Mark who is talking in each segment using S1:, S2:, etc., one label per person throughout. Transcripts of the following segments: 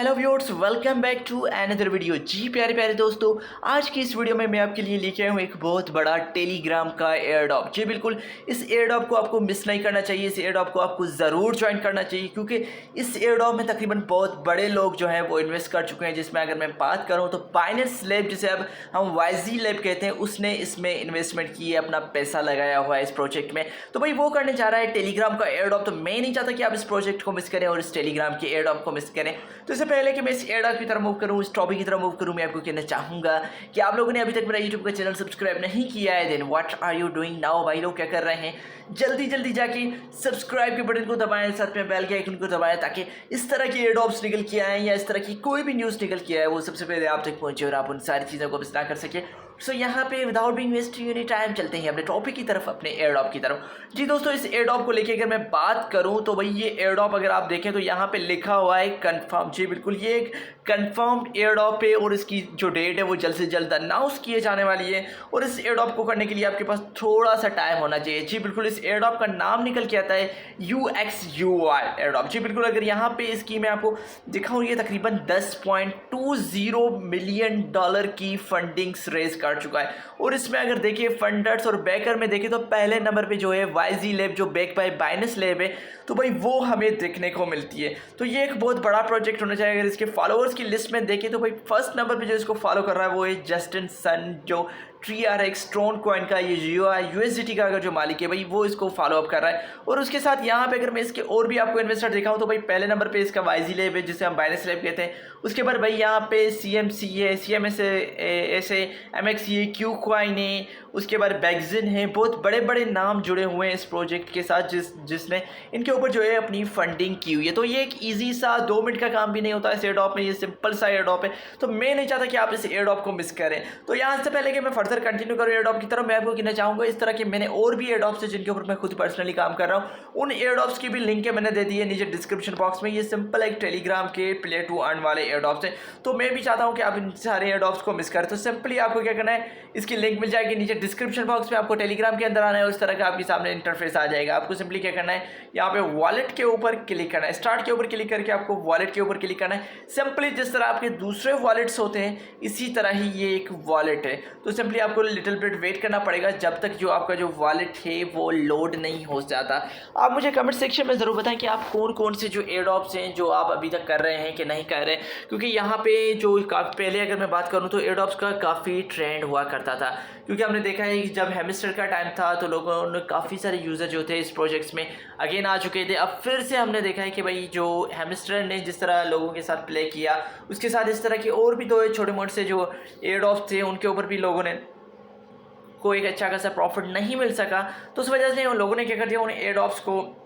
S1: Hello viewers, welcome back to another video. जी प्यारे प्यारे दोस्तों, आज की इस वीडियो में मैं आपके लिए लेके आया हूँ एक बहुत बड़ा टेलीग्राम का एयर ड्रॉप। जी बिल्कुल, इस एयर ड्रॉप को आपको मिस नहीं करना चाहिए। इस एयर ड्रॉप को आपको ज़रूर ज्वाइन करना चाहिए, क्योंकि इस एयर ड्रॉप में तकरीबन बहुत बड़े लोग जो हैं वो इन्वेस्ट कर चुके हैं। जिसमें अगर मैं बात करूँ तो बाइनेंस लैब, जिसे अब हम वाईजी लैब कहते हैं, उसने इसमें इन्वेस्टमेंट की है, अपना पैसा लगाया हुआ है इस प्रोजेक्ट में। तो भाई वो करने जा रहा है टेलीग्राम का एयर ड्रॉप। तो मैं नहीं चाहता कि आप इस प्रोजेक्ट को मिस करें और इस टेलीग्राम के एयर ड्रॉप को मिस करें। तो इससे पहले कि मैं इस एयर ड्रॉप की तरफ मूव करूँ, इस टॉपिक की तरफ मूव करूँ, मैं आपको कहना चाहूँगा कि आप लोगों ने अभी तक मेरा यूट्यूब का चैनल सब्सक्राइब नहीं किया है, then what are you doing now. भाई लोग क्या कर रहे हैं, जल्दी जल्दी जाके सब्सक्राइब के बटन को दबाएं, साथ में बेल के आइकन को दबाएं, ताकि इस तरह की एयर ड्रॉप्स निकल के आए या इस तरह की कोई भी न्यूज़ निकल के आए वो सबसे पहले आप तक पहुंचे और आप उन सारी चीज़ों को मिस ना कर सके। सो यहाँ पे without being wasting any time चलते हैं अपने टॉपिक की तरफ, अपने एयर ड्रॉप की तरफ। जी दोस्तों, इस एयर ड्रॉप को लेके अगर मैं बात करूँ तो भाई ये एयर ड्रॉप अगर आप देखें तो यहाँ पे लिखा हुआ है कंफर्म। जी बिल्कुल, ये एक कंफर्म्ड एयर ड्रॉप है और इसकी जो डेट है वो जल्द से जल्द अनाउंस किए जाने वाली है। और इस एयर ड्रॉप को करने के लिए आपके पास थोड़ा सा टाइम होना चाहिए। जी बिल्कुल, इस एयर ड्रॉप का नाम निकल के आता है UXUI एयर ड्रॉप। जी बिल्कुल, अगर यहाँ पे इसकी मैं आपको दिखाऊँ, ये तकरीबन $10.20 मिलियन की फंडिंग्स रेज कर चुका है। और इसमें अगर देखिए फंडर्स और बैकर में देखें तो पहले नंबर पे जो है वाईजी लैब, जो बैक बाय बाइनेंस लैब है, तो भाई वो हमें देखने को मिलती है। तो ये एक बहुत बड़ा प्रोजेक्ट होना चाहिए। अगर इसके फॉलोअर्स की लिस्ट में देखें तो भाई फर्स्ट नंबर पे जो इसको फॉलो कर रहा है वो है जस्टिन सन, जो TRX ट्रोन कॉइन का ये USDT का अगर जो मालिक है भाई वो इसको फॉलो अप कर रहा है। और उसके साथ यहाँ पे अगर मैं इसके और भी आपको इन्वेस्टर दिखाऊँ तो भाई पहले नंबर पे इसका वाईजी लैब है, जिसे हम बाइनेंस लैब कहते हैं। उसके बाद भाई यहाँ पे CMC है, CMS ऐसे MXE, क्यू कॉइन है, उसके बाद बैगजिन है। बहुत बड़े बड़े नाम जुड़े हुए हैं इस प्रोजेक्ट के साथ, जिसने इनके ऊपर जो है अपनी फंडिंग की हुई है। तो ये एक ईजी सा 2 मिनट का काम भी नहीं होता इस एयर ड्रॉप में, ये सिंपल सा एयर ड्रॉप है। तो मैं नहीं चाहता कि आप इस एयर ड्रॉप को मिस करें। तो यहाँ से पहले कि मैं फर्दर कंटिन्यू करूँ एयर ड्रॉप की तरफ, मैं आपको कहना चाहूँगा इस तरह के मैंने और भी एयर ड्रॉप्स है जिनके ऊपर मैं खुद पर्सनली काम कर रहा हूँ। उन एयर ड्रॉप्स की भी लिंक है मैंने दे दी है नीचे डिस्क्रिप्शन बॉक्स में। ये सिंपल एक टेलीग्राम के प्ले टू अर्न वाले एयर ड्रॉप्स हैं। तो मैं भी चाहता हूँ कि आप इन सारे एयर ड्रॉप्स को मिस करें। तो सिंपली आपको क्या करना है, इसकी लिंक मिल जाएगी नीचे डिस्क्रिप्शन बॉक्स में, आपको टेलीग्राम के अंदर आना है और इस तरह का आपके सामने इंटरफेस आ जाएगा। आपको सिंपली क्या करना है, यहाँ पे वॉलेट के ऊपर क्लिक करना है, स्टार्ट के ऊपर क्लिक करके आपको वॉलेट के ऊपर क्लिक करना है। सिंपली जिस तरह आपके दूसरे वॉलेट्स होते हैं इसी तरह ही ये एक वॉलेट है। तो सिंपली आपको लिटिल बिट वेट करना पड़ेगा जब तक जो आपका जो वॉलेट है वो लोड नहीं हो जाता। आप मुझे कमेंट सेक्शन में ज़रूर बताएं कि आप कौन कौन से जो एयर ड्रॉप्स हैं जो आप अभी तक कर रहे हैं कि नहीं कर रहे, क्योंकि यहाँ पे जो पहले अगर मैं बात करूँ तो एयर ड्रॉप्स का काफ़ी ट्रेंड हुआ करता था। क्योंकि हमने देखा है कि जब हेमिस्टर का टाइम था तो लोगों ने काफ़ी सारे यूज़र जो थे इस प्रोजेक्ट्स में अगेन आ चुके थे। अब फिर से हमने देखा है कि भाई जो हेमिस्टर ने जिस तरह लोगों के साथ प्ले किया, उसके साथ इस तरह के और भी 2 छोटे मोटे से जो एयर ड्रॉप्स थे उनके ऊपर भी लोगों ने को एक अच्छा खासा प्रॉफिट नहीं मिल सका। तो उस वजह से उन लोगों ने क्या कर दिया, उन एयर ड्रॉप्स को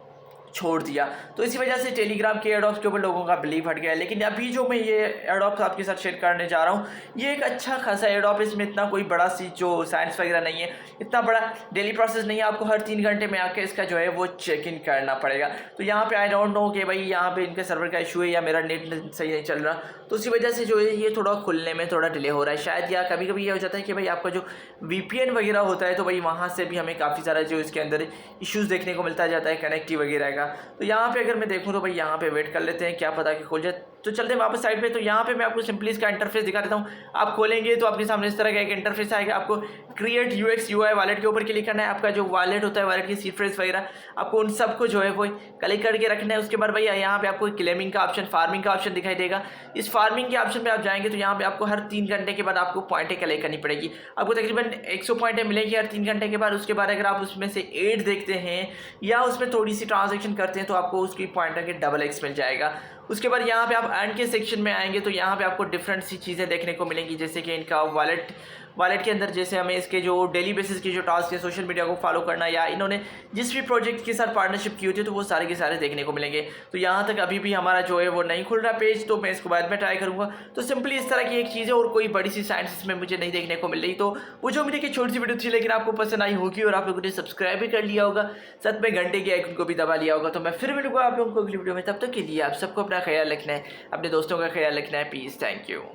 S1: छोड़ दिया। तो इसी वजह से टेलीग्राम के एयर ड्रॉप्स के ऊपर लोगों का बिलीव हट गया है। लेकिन अभी जो मैं ये एयर ड्रॉप्स आपके साथ शेयर करने जा रहा हूँ, ये एक अच्छा खासा एयर ड्रॉप है। इसमें इतना कोई बड़ा सी जो साइंस वगैरह नहीं है, इतना बड़ा डेली प्रोसेस नहीं है। आपको हर 3 घंटे में आके इसका जो है वो चेक इन करना पड़ेगा। तो यहाँ पे आई डोंट नो कि भाई यहाँ पे इनके सर्वर का इशू है या मेरा नेट सही नहीं चल रहा, तो उसी वजह से जो है ये थोड़ा खुलने में थोड़ा डिले हो रहा है शायद। या कभी कभी ये हो जाता है कि भाई आपका जो VPN वगैरह होता है तो भाई वहाँ से भी हमें काफ़ी सारा जो इसके अंदर इश्यूज़ देखने को मिलता जाता है कनेक्टिव वगैरह का। तो यहाँ पे अगर मैं देखूँ तो भाई यहाँ पे वेट कर लेते हैं, क्या पता कि खुल जाए। तो चलते हैं वापस साइड पे। तो यहाँ पे मैं आपको सिंपली इसका इंटरफेस दिखा देता हूँ। आप खोलेंगे तो आपके सामने इस तरह का एक इंटरफेस आएगा। आपको क्रिएट UXUI वॉलेट के ऊपर क्लिक करना है। आपका जो वॉलेट होता है, वॉलेट की सीड फ्रेज वगैरह, आपको उन सबको जो है वो क्लिक करके रखना है। उसके बाद भाई यहाँ पे आपको क्लेमिंग का ऑप्शन, फार्मिंग का ऑप्शन दिखाई देगा। इस फार्मिंग के ऑप्शन पे आप जाएंगे तो यहाँ पे आपको हर 3 घंटे के बाद आपको पॉइंटें कलेक्ट करनी पड़ेगी। आपको तकरीबन 100 पॉइंटें मिलेगी हर 3 घंटे के बाद। उसके बाद अगर आप उसमें से 8 देखते हैं या उसमें थोड़ी सी ट्रांजेक्शन करते हैं तो आपको उसकी पॉइंटर के डबल X मिल जाएगा। उसके बाद यहाँ पे आप अर्न के सेक्शन में आएंगे तो यहाँ पे आपको डिफरेंट सी चीज़ें देखने को मिलेंगी, जैसे कि इनका वॉलेट के अंदर जैसे हमें इसके जो डेली बेसिस की जो टास्क है, सोशल मीडिया को फॉलो करना या इन्होंने जिस भी प्रोजेक्ट के साथ पार्टनरशिप की होती है तो वो सारे के सारे देखने को मिलेंगे। तो यहाँ तक अभी भी हमारा जो है वो नहीं खुल रहा पेज, तो मैं इसको बाद में ट्राई करूँगा। तो सिंपली इस तरह की एक चीज़ है और कोई बड़ी सी साइंस इसमें मुझे नहीं देखने को मिल रही। तो वो जो मेरी की छोटी सी वीडियो थी लेकिन आपको पसंद आई होगी और आप लोगों ने सब्सक्राइब भी कर लिया होगा, साथ में घंटे के आइकन को भी दबा लिया होगा। तो मैं फिर मिलूंगा आप लोगों को अगली वीडियो में। तब तक के लिए आप सबको अपना ख्याल रखना है, अपने दोस्तों का ख्याल रखना है। Peace, thank you.